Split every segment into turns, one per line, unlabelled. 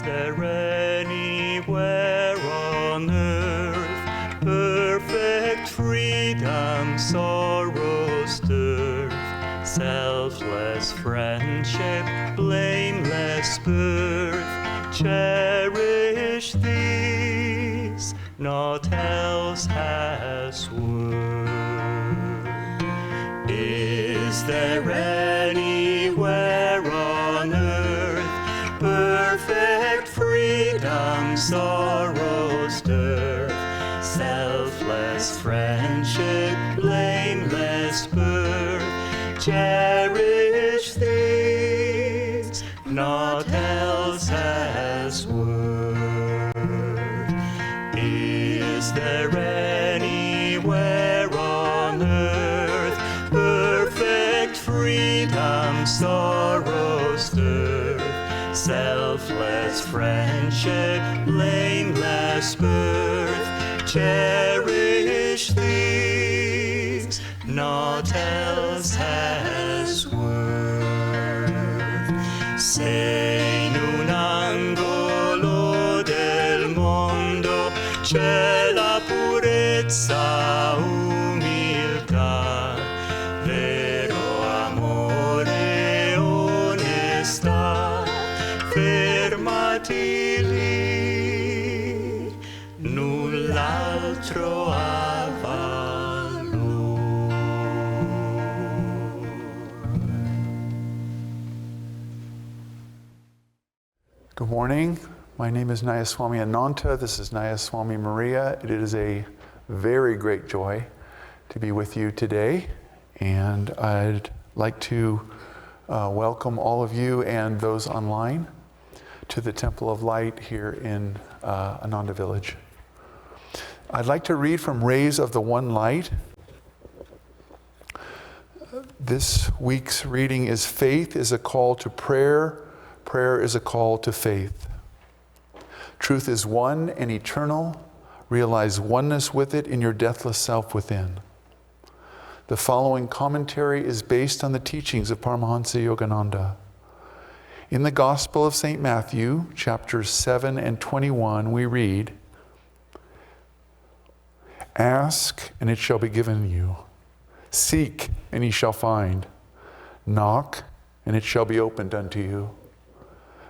Is there anywhere on earth perfect freedom, sorrow's dearth, selfless friendship, blameless birth? Cherish these, naught else has worth. Is there anywhere on earth perfect freedom, sorrow's dearth, selfless friendship, blameless birth? Cherish these, naught else has worth. Is there anywhere on earth perfect freedom, sorrow's dearth, selfless friendship, blameless birth? Cherish these, naught else has worth. Se in un angolo del mondo c'è la purezza, umiltà, vero amore, onestà, fermati lì, null'altro ha valore.
Good morning. My name is Nayaswami Ananta. This is Nayaswami Maria. It is a very great joy to be with you today. And I'd like to welcome all of you and those online to the Temple of Light here in Ananda Village. I'd like to read from Rays of the One Light. This week's reading is Faith is a Call to Prayer. Prayer is a call to faith. Truth is one and eternal. Realize oneness with it in your deathless self within. The following commentary is based on the teachings of Paramahansa Yogananda. In the Gospel of St. Matthew, chapters 7 and 21, we read, "Ask, and it shall be given you. Seek, and ye shall find. Knock, and it shall be opened unto you.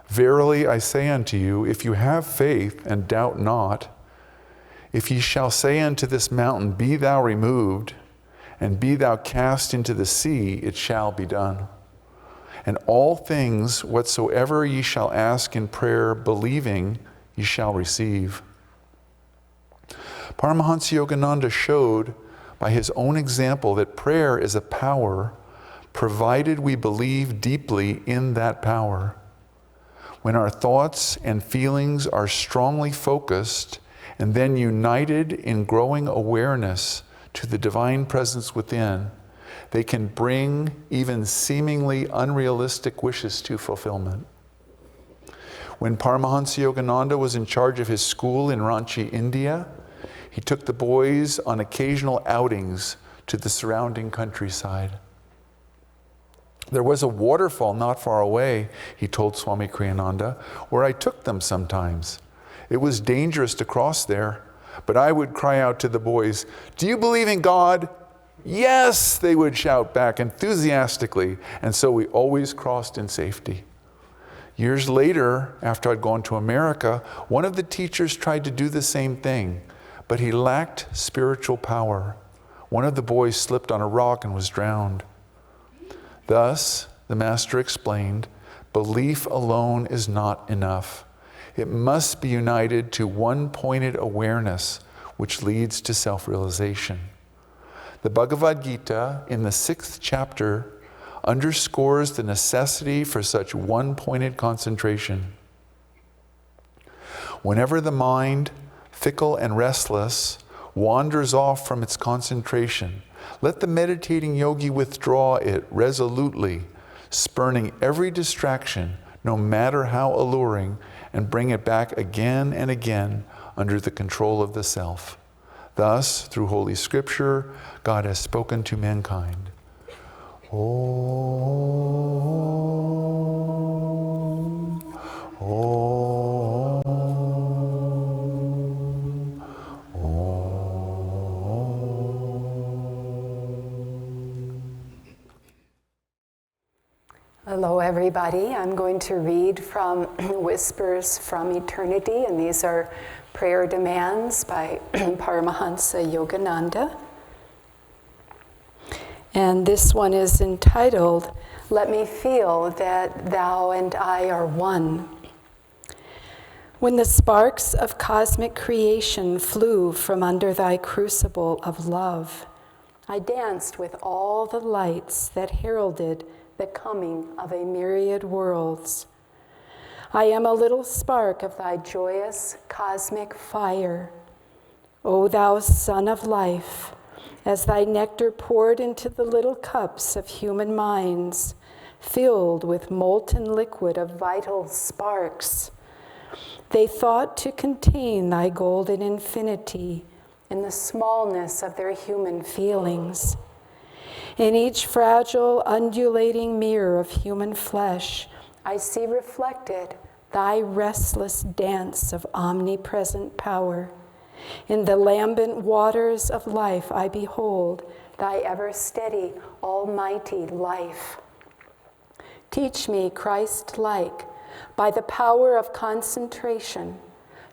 Verily I say unto you, if you have faith and doubt not, if ye shall say unto this mountain, Be thou removed, and be thou cast into the sea, it shall be done. And all things whatsoever ye shall ask in prayer, believing, ye shall receive." Paramahansa Yogananda showed by his own example that prayer is a power, provided we believe deeply in that power. When our thoughts and feelings are strongly focused and then united in growing awareness to the divine presence within, they can bring even seemingly unrealistic wishes to fulfillment. When Paramahansa Yogananda was in charge of his school in Ranchi, India, he took the boys on occasional outings to the surrounding countryside. There was a waterfall not far away, he told Swami Kriyananda, where I took them sometimes. It was dangerous to cross there, but I would cry out to the boys, "Do you believe in God?" "Yes," they would shout back enthusiastically, and so we always crossed in safety. Years later, after I'd gone to America, one of the teachers tried to do the same thing, but he lacked spiritual power. One of the boys slipped on a rock and was drowned. Thus, the Master explained, belief alone is not enough. It must be united to one-pointed awareness, which leads to self-realization. The Bhagavad Gita, in the 6th chapter, underscores the necessity for such one-pointed concentration. Whenever the mind, fickle and restless, wanders off from its concentration, let the meditating yogi withdraw it resolutely, spurning every distraction, no matter how alluring, and bring it back again and again under the control of the self. Thus, through Holy Scripture, God has spoken to mankind. Om, Om.
Hello, everybody. I'm going to read from Whispers from Eternity, and these are prayer demands by Paramahansa Yogananda. And this one is entitled, "Let me feel that thou and I are one." When the sparks of cosmic creation flew from under thy crucible of love, I danced with all the lights that heralded the coming of a myriad worlds. I am a little spark of thy joyous cosmic fire. O thou Son of Life, as thy nectar poured into the little cups of human minds, filled with molten liquid of vital sparks, they thought to contain thy golden infinity in the smallness of their human feelings. In each fragile, undulating mirror of human flesh, I see reflected thy restless dance of omnipresent power. In the lambent waters of life I behold thy ever-steady, almighty life. Teach me, Christ-like, by the power of concentration,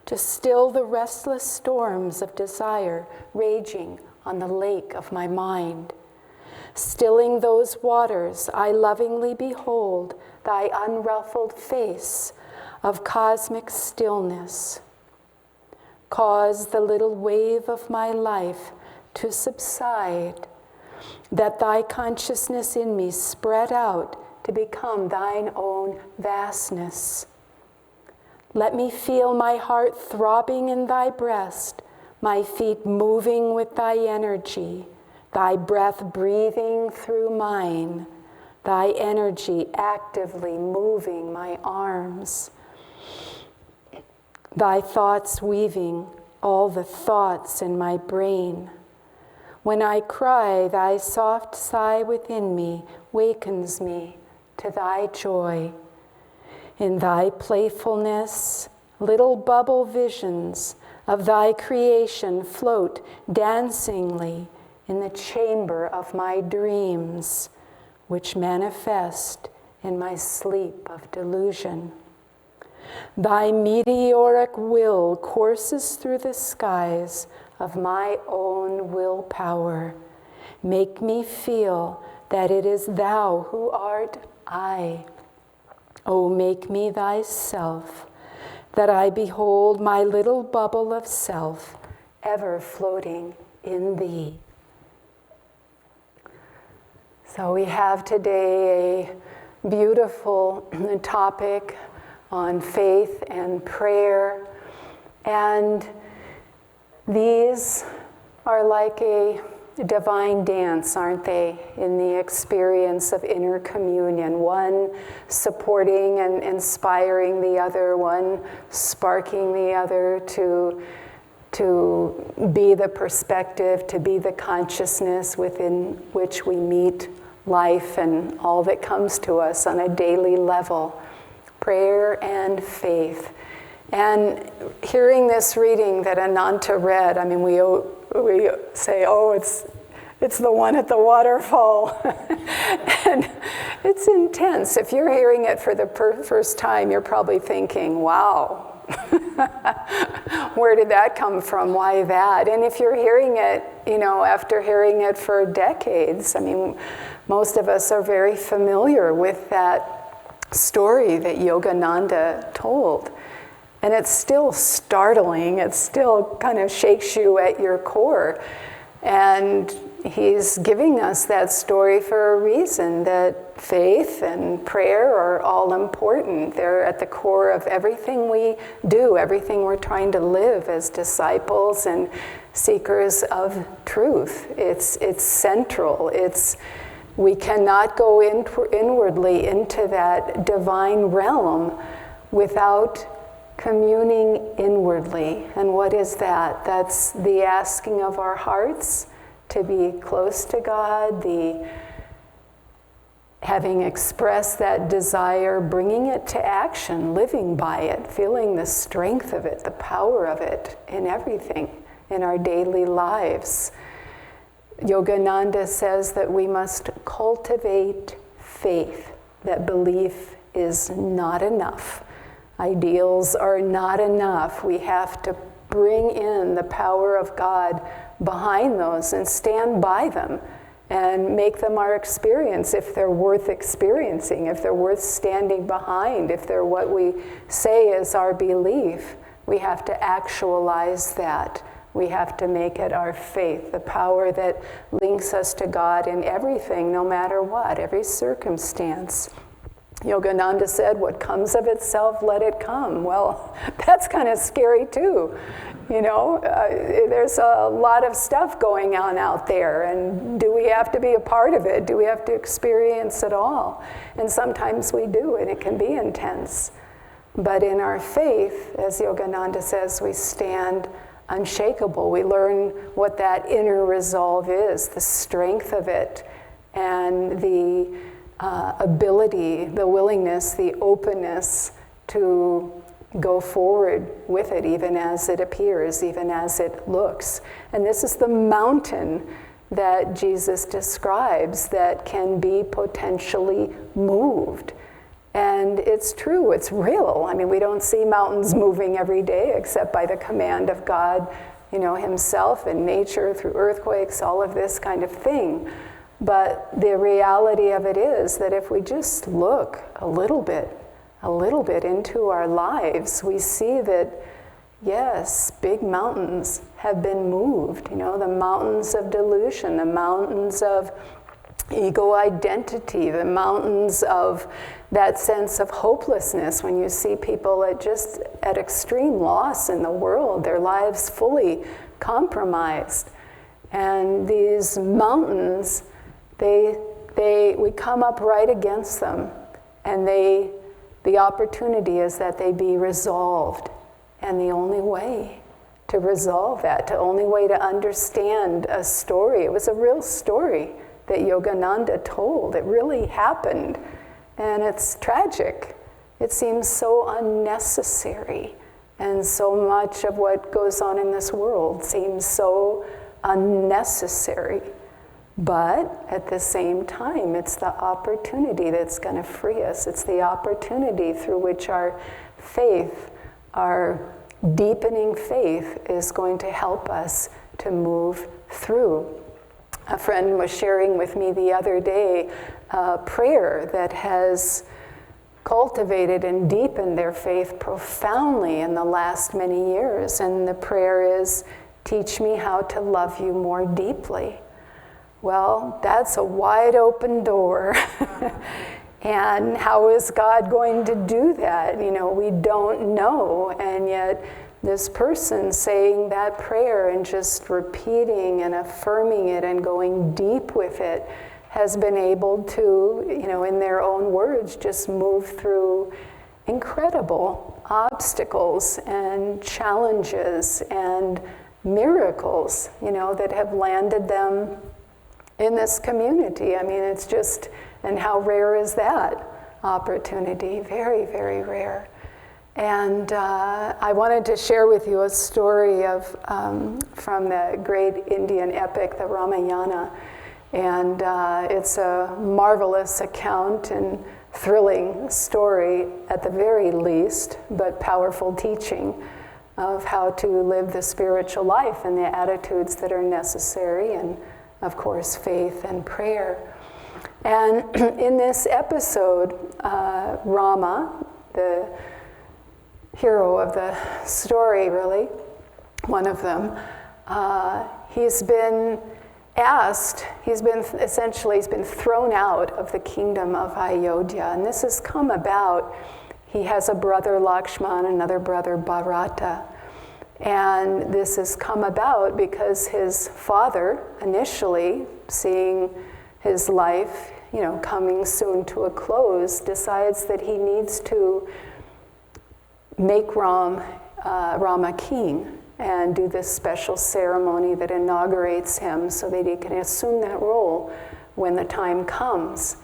to still the restless storms of desire raging on the lake of my mind. Stilling those waters, I lovingly behold thy unruffled face of cosmic stillness. Cause the little wave of my life to subside, that thy consciousness in me spread out to become thine own vastness. Let me feel my heart throbbing in thy breast, my feet moving with thy energy, thy breath breathing through mine, thy energy actively moving my arms, thy thoughts weaving all the thoughts in my brain. When I cry, thy soft sigh within me wakens me to thy joy. In thy playfulness, little bubble visions of thy creation float dancingly in the chamber of my dreams, which manifest in my sleep of delusion. Thy meteoric will courses through the skies of my own willpower. Make me feel that it is thou who art I. O make me thyself, that I behold my little bubble of self ever floating in thee. So we have today a beautiful topic on faith and prayer, and these are like a divine dance, aren't they, in the experience of inner communion, one supporting and inspiring the other, one sparking the other to be the perspective, to be the consciousness within which we meet life and all that comes to us on a daily level. Prayer and faith. And hearing this reading that Ananta read, I mean, we say, oh, it's the one at the waterfall. And it's intense. If you're hearing it for the first time, you're probably thinking, wow, where did that come from? Why that? And if you're hearing it, after hearing it for decades, I mean, most of us are very familiar with that story that Yogananda told. And it's still startling. It still kind of shakes you at your core. And he's giving us that story for a reason, that faith and prayer are all important. They're at the core of everything we do, everything we're trying to live as disciples and seekers of truth. It's central. We cannot go inwardly into that divine realm without communing inwardly. And what is that? That's the asking of our hearts to be close to God, the having expressed that desire, bringing it to action, living by it, feeling the strength of it, the power of it in everything, in our daily lives. Yogananda says that we must cultivate faith that belief is not enough. Ideals are not enough. We have to bring in the power of God behind those and stand by them and make them our experience if they're worth experiencing, if they're worth standing behind, if they're what we say is our belief. We have to actualize that. We have to make it our faith, the power that links us to God in everything, no matter what, every circumstance. Yogananda said, what comes of itself, let it come. Well, that's kind of scary too. There's a lot of stuff going on out there, and do we have to be a part of it? Do we have to experience it all? And sometimes we do, and it can be intense. But in our faith, as Yogananda says, we stand unshakable. We learn what that inner resolve is, the strength of it, and the ability, the willingness, the openness to go forward with it, even as it appears, even as it looks. And this is the mountain that Jesus describes that can be potentially moved. And it's true, it's real. I mean, we don't see mountains moving every day except by the command of God, himself and nature through earthquakes, all of this kind of thing. But the reality of it is that if we just look a little bit into our lives, we see that, yes, big mountains have been moved. The mountains of delusion, the mountains of ego identity, the mountains of that sense of hopelessness when you see people at extreme loss in the world, their lives fully compromised. And these mountains, we come up right against them, and the opportunity is that they be resolved. And the only way to resolve that, the only way to understand a story, it was a real story that Yogananda told. It really happened. And it's tragic. It seems so unnecessary. And so much of what goes on in this world seems so unnecessary. But at the same time, it's the opportunity that's going to free us. It's the opportunity through which our faith, our deepening faith, is going to help us to move through. A friend was sharing with me the other day a prayer that has cultivated and deepened their faith profoundly in the last many years. And the prayer is, teach me how to love you more deeply. Well, that's a wide open door. And how is God going to do that? We don't know. And yet this person saying that prayer and just repeating and affirming it and going deep with it has been able to, in their own words, just move through incredible obstacles and challenges and miracles, that have landed them in this community. I mean, it's just, and how rare is that opportunity? Very, very rare. And I wanted to share with you a story from the great Indian epic, the Ramayana. And it's a marvelous account and thrilling story at the very least, but powerful teaching of how to live the spiritual life and the attitudes that are necessary, and of course, faith and prayer. And in this episode, Rama, the hero of the story, really, one of them, he's been thrown out of the kingdom of Ayodhya. And this has come about, he has a brother Lakshman, another brother Bharata. And this has come about because his father, initially, seeing his life, coming soon to a close, decides that he needs to make Rama king and do this special ceremony that inaugurates him so that he can assume that role when the time comes.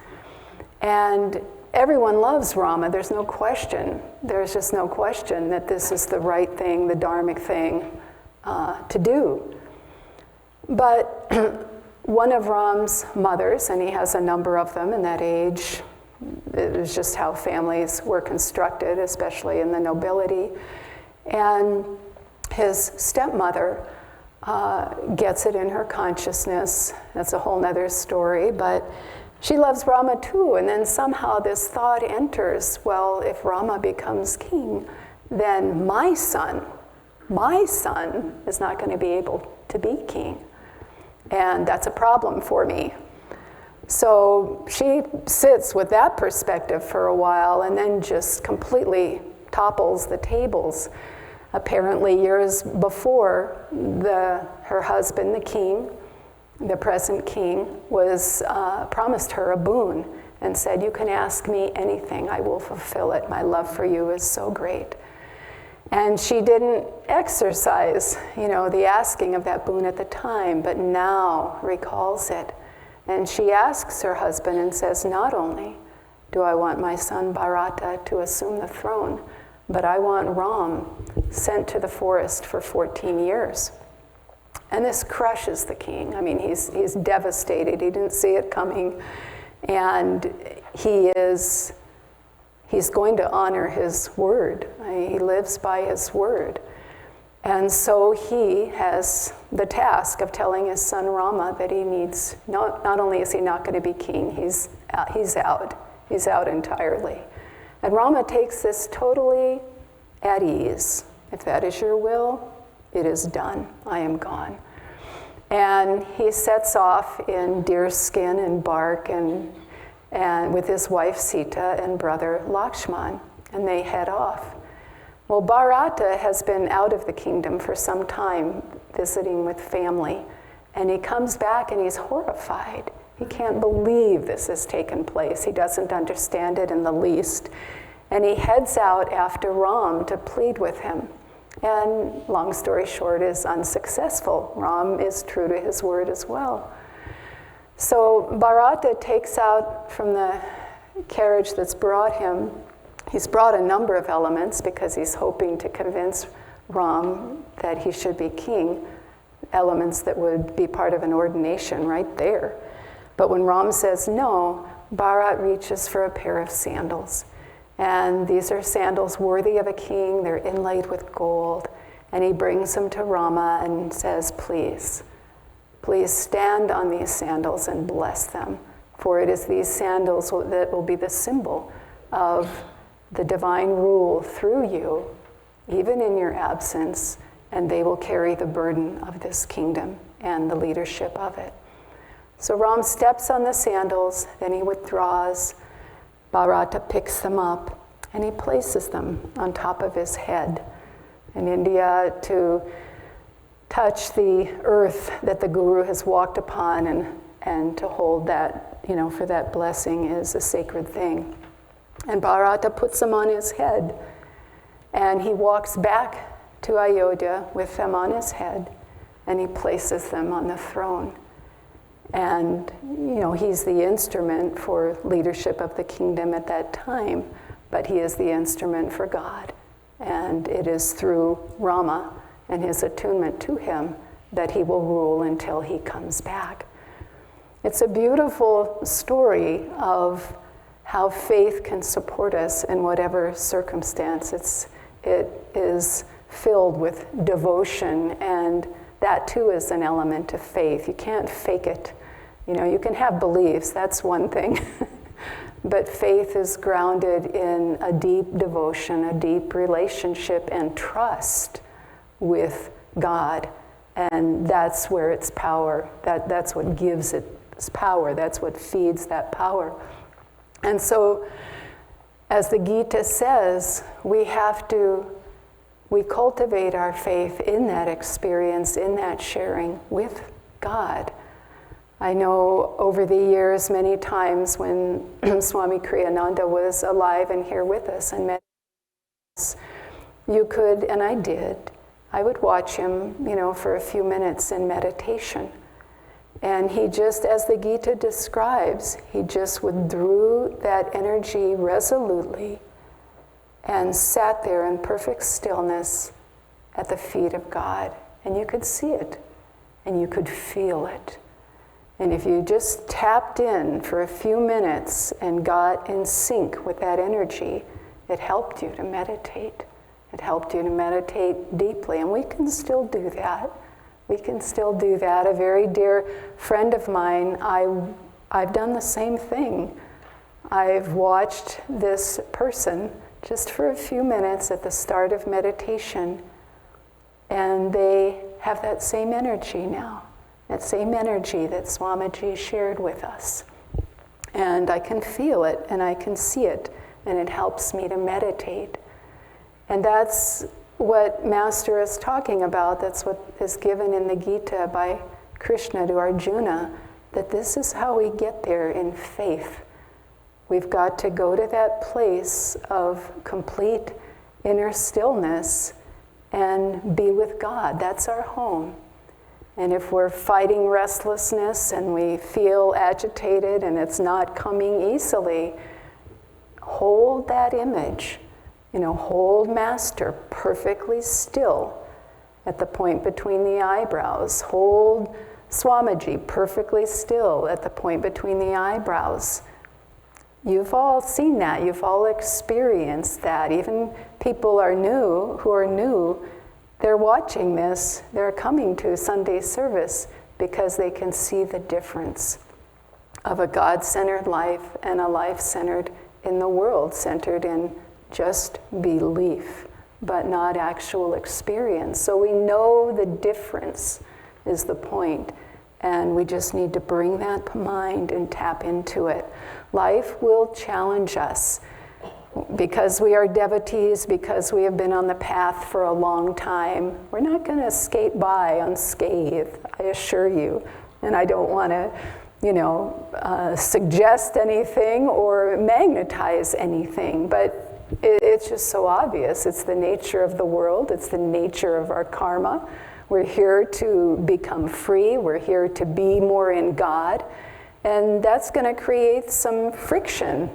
And everyone loves Rama. There's no question. There's just no question that this is the right thing, the dharmic thing to do. But one of Ram's mothers, and he has a number of them in that age, It was just how families were constructed, especially in the nobility. And his stepmother gets it in her consciousness. That's a whole nother story, but she loves Rama too. And then somehow this thought enters, well, if Rama becomes king, then my son is not going to be able to be king. And that's a problem for me. So she sits with that perspective for a while and then just completely topples the tables. Apparently years before, her husband, the king, the present king, was promised her a boon and said, "You can ask me anything, I will fulfill it. My love for you is so great." And she didn't exercise, the asking of that boon at the time, but now recalls it. And she asks her husband and says, "Not only do I want my son Bharata to assume the throne, but I want Ram sent to the forest for 14 years. And this crushes the king. I mean, he's devastated. He didn't see it coming. And he's going to honor his word. He lives by his word. And so he has the task of telling his son Rama that he needs, not only is he not going to be king, he's out. He's out entirely. And Rama takes this totally at ease. If that is your will, it is done. I am gone. And he sets off in deer skin and bark and with his wife Sita and brother Lakshman, and they head off. Well, Bharata has been out of the kingdom for some time, visiting with family, and he comes back and he's horrified. He can't believe this has taken place. He doesn't understand it in the least. And he heads out after Ram to plead with him. And long story short, is unsuccessful. Ram is true to his word as well. So Bharata takes out from the carriage that's brought him, he's brought a number of elements because he's hoping to convince Ram that he should be king, elements that would be part of an ordination right there. But when Ram says no, Bharat reaches for a pair of sandals. And these are sandals worthy of a king. They're inlaid with gold. And he brings them to Rama and says, please stand on these sandals and bless them. For it is these sandals that will be the symbol of the divine rule through you, even in your absence, and they will carry the burden of this kingdom and the leadership of it. So Ram steps on the sandals, then he withdraws. Bharata picks them up and he places them on top of his head. In India, to touch the earth that the guru has walked upon and to hold that, for that blessing is a sacred thing. And Bharata puts them on his head and he walks back to Ayodhya with them on his head and he places them on the throne. And, he's the instrument for leadership of the kingdom at that time, but he is the instrument for God. And it is through Rama and his attunement to him that he will rule until he comes back. It's a beautiful story of how faith can support us in whatever circumstance. It is filled with devotion, and that too is an element of faith. You can't fake it. You can have beliefs, that's one thing. But faith is grounded in a deep devotion, a deep relationship and trust with God. And that's where its power, that's what gives it its power, that's what feeds that power. And so, as the Gita says, we cultivate our faith in that experience, in that sharing with God. I know over the years, many times when Swami Kriyananda was alive and here with us and met us, you could, and I did, I would watch him, for a few minutes in meditation. And he just, as the Gita describes, he just withdrew that energy resolutely and sat there in perfect stillness at the feet of God. And you could see it, and you could feel it. And if you just tapped in for a few minutes and got in sync with that energy, it helped you to meditate. It helped you to meditate deeply. And we can still do that. We can still do that. A very dear friend of mine, I've done the same thing. I've watched this person just for a few minutes at the start of meditation, and they have that same energy now, that same energy that Swamiji shared with us. And I can feel it, and I can see it, and it helps me to meditate. And that's what Master is talking about. That's what is given in the Gita by Krishna to Arjuna, that this is how we get there in faith. We've got to go to that place of complete inner stillness and be with God. That's our home. And if we're fighting restlessness and we feel agitated and it's not coming easily, hold that image. Hold Master perfectly still at the point between the eyebrows. Hold Swamiji perfectly still at the point between the eyebrows. You've all seen that. You've all experienced that. Even people who are new, they're watching this. They're coming to Sunday service because they can see the difference of a God-centered life and a life centered in the world, centered in just belief, but not actual experience. So we know the difference is the point, and we just need to bring that to mind and tap into it. Life will challenge us because we are devotees, because we have been on the path for a long time. We're not going to skate by unscathed, I assure you. And I don't want to, suggest anything or magnetize anything, but it's just so obvious. It's the nature of the world. It's the nature of our karma. We're here to become free. We're here to be more in God. And that's going to create some friction,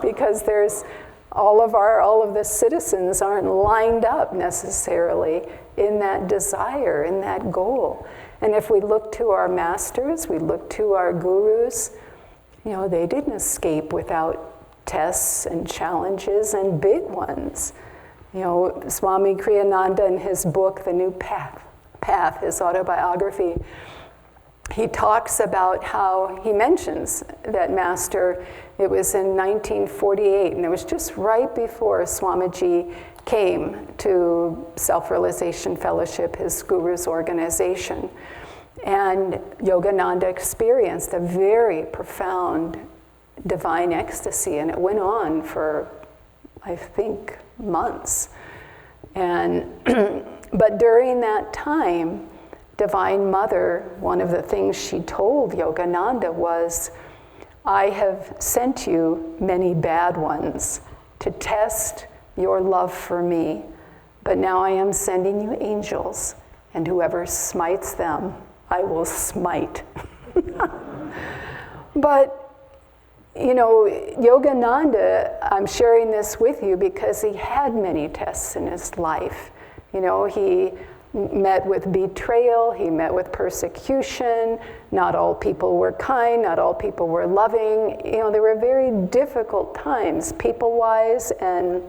because there's all of the citizens aren't lined up necessarily in that desire, in that goal. And if we look to our masters, we look to our gurus, they didn't escape without tests and challenges and big ones. Swami Kriyananda in his book, The New Path, his autobiography, he talks about how he mentions that Master, it was in 1948, and it was just right before Swamiji came to Self-Realization Fellowship, his guru's organization. And Yogananda experienced a very profound divine ecstasy, and it went on for, I think, months. And but during that time, Divine Mother, one of the things she told Yogananda was, I have sent you many bad ones to test your love for me, but now I am sending you angels, and whoever smites them, I will smite. But Yogananda, I'm sharing this with you because he had many tests in his life. He met with betrayal, he met with persecution, not all people were kind, not all people were loving. There were very difficult times, people-wise and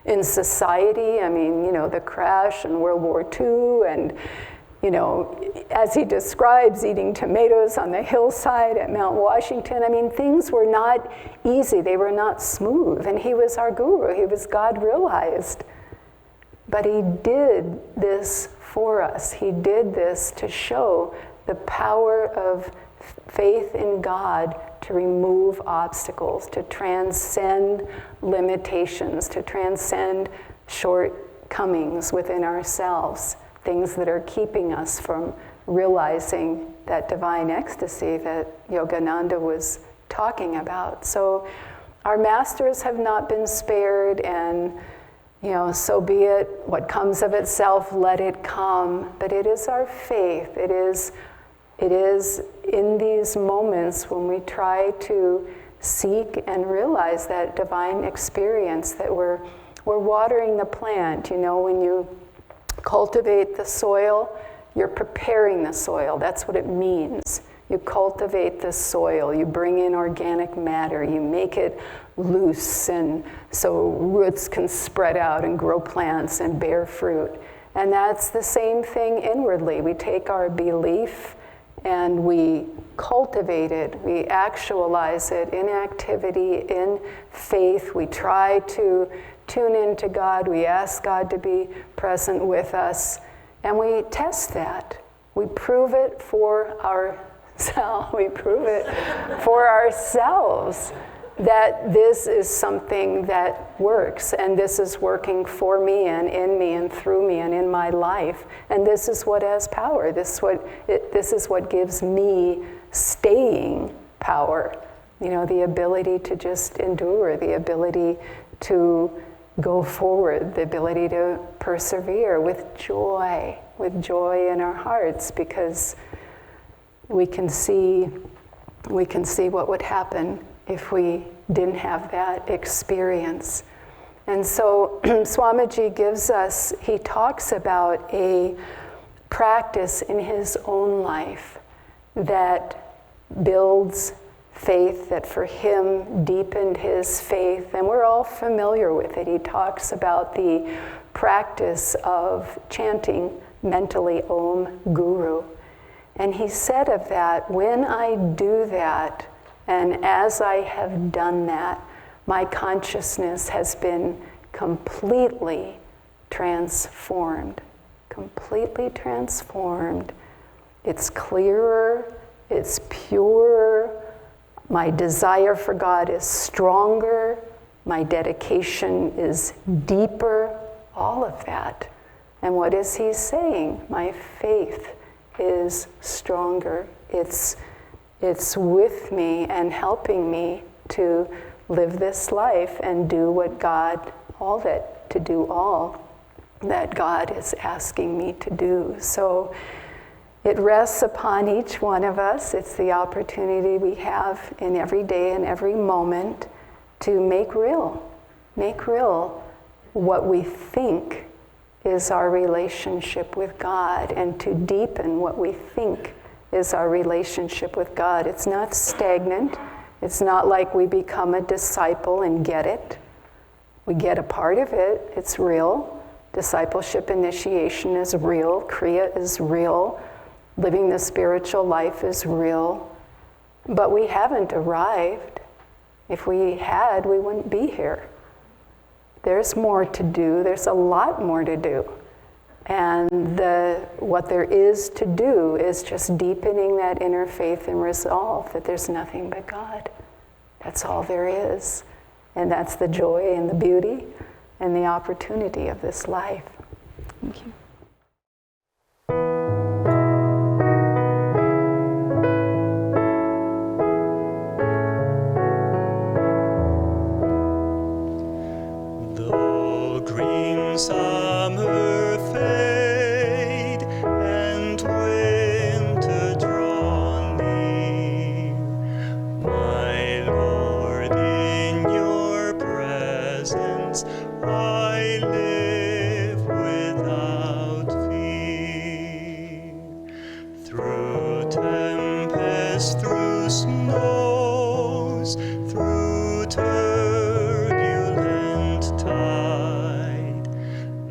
in society. The crash in World War II, and as he describes, eating tomatoes on the hillside at Mount Washington. Things were not easy. They were not smooth. And he was our guru. He was God realized. But he did this for us. He did this to show the power of faith in God to remove obstacles, to transcend limitations, to transcend shortcomings within ourselves. Things that are keeping us from realizing that divine ecstasy that Yogananda was talking about. So our masters have not been spared, and so be it. What comes of itself, let it come. But it is our faith. It is in these moments when we try to seek and realize that divine experience that we're watering the plant. When you cultivate the soil, you're preparing the soil. That's what it means. You cultivate the soil, you bring in organic matter, you make it loose, and so roots can spread out and grow plants and bear fruit. And that's the same thing inwardly. We take our belief and we cultivate it, we actualize it in activity, in faith. We try to tune into God, we ask God to be present with us, and we test that. We prove it for ourselves. We prove it for ourselves that this is something that works, and this is working for me and in me and through me and in my life, and this is what has power. This is what gives me staying power. You know, the ability to just endure, the ability to go forward, the ability to persevere with joy in our hearts, because we can see what would happen if we didn't have that experience. And so Swamiji he talks about a practice in his own life that builds faith, that for him deepened his faith, and we're all familiar with it. He talks about the practice of chanting mentally Om Guru. And he said of that, when I do that, and as I have done that, my consciousness has been completely transformed. Completely transformed. It's clearer, it's purer, my desire for God is stronger, my dedication is deeper, all of that. And what is he saying? My faith is stronger. It's with me and helping me to live this life and do what God, all that God is asking me to do. So it rests upon each one of us. It's the opportunity we have in every day and every moment to make real what we think is our relationship with God, and to deepen what we think is our relationship with God. It's not stagnant. It's not like we become a disciple and get it. We get a part of it. It's real. Discipleship initiation is real. Kriya is real. Living the spiritual life is real. But we haven't arrived. If we had, we wouldn't be here. There's more to do. There's a lot more to do. And what there is to do is just deepening that inner faith and resolve that there's nothing but God. That's all there is. And that's the joy and the beauty and the opportunity of this life. Thank you.
Summer fade and winter draw near, my Lord, in your presence I live without fear. Through tempest, through snows, through turbulent tide,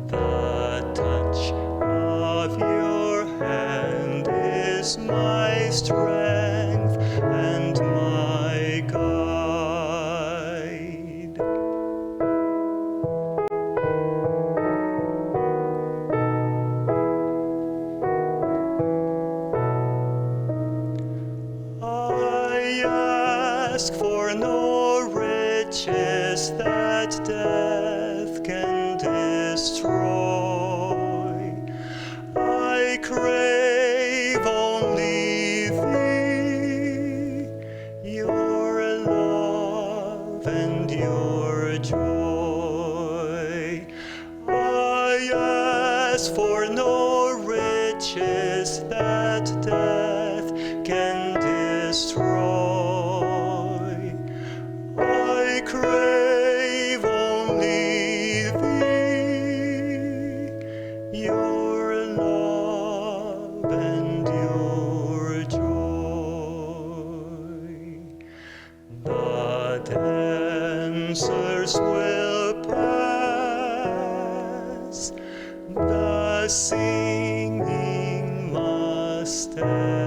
the touch of your hand is my strength and my guide. I ask for no riches that death can destroy. I crave only thee, your love and your joy. I ask for no riches that death can destroy. I crave only fears will pass, the singing must end.